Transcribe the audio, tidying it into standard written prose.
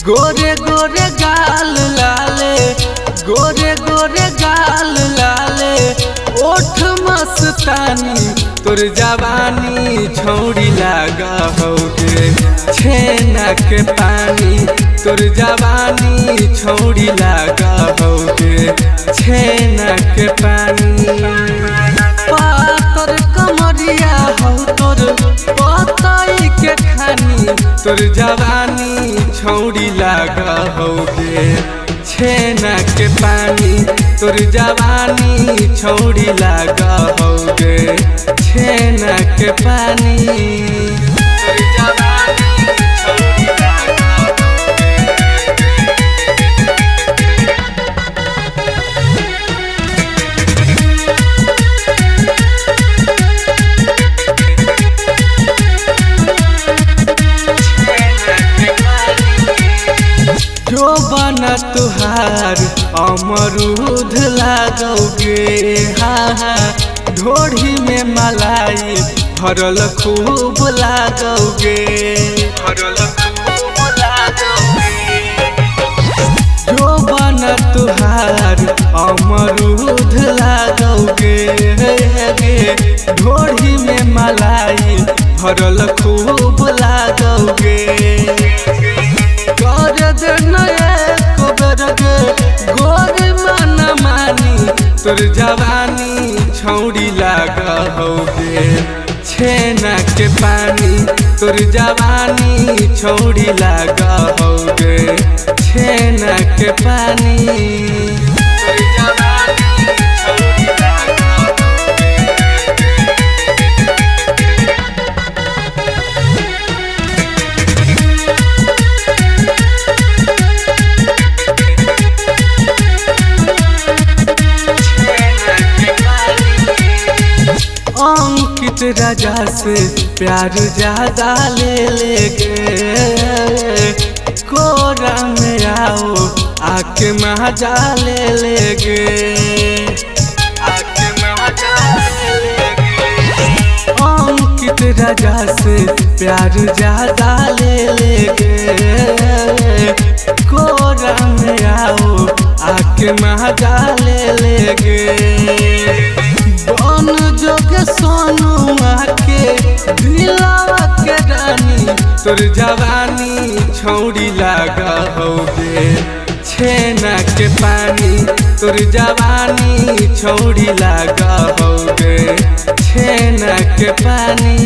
गोरे गोरे गाल लाले, गोरे गोरे गाल लाले, ओठ मस्तानी तोर जवानी छौड़ी लागा होगे छेना के पानी। तोर जवानी छौड़ी लागा होगे छेना के पानी। पातर कमरिया हो तोर पतई के खानी। तोर जवानी छौड़ी लागा होगे छेना के पानी। तोर जवानी छौड़ी लागा होगे छेना के पानी। तोर जवानी छौड़ी लागा जो बना तुहार अमरूद लागोगे। हाँ ढोढ़ी में मलाई भरल खूब लागोगे, भरल खूब लागोगे। जो बना तुहार अमरूद लागोगे। ढोढ़ी में मलाई भरल खूब लागोगे। गोरे मन मानी तोर जवानी छौड़ी लागा होगे छेना के पानी। तोर जवानी छौड़ी लागा होगे छेना के पानी। तोर जवानी छौड़ी लागा अंकित राजा से प्यार ज्यादा ले लेगे। कोरा में आओ आके मजा ले लेगे, आके मजा ले लेगे। अंकित राजा से प्यार ज्यादा ले लेगे। कोरा में आओ आके मजा ले लेगे। बन जोगे सोनू आके दिलावा के रानी। तोर जवानी छौड़ी लागा होगे छेना के पानी। तोर जवानी छौड़ी लागा होगे छेना के पानी।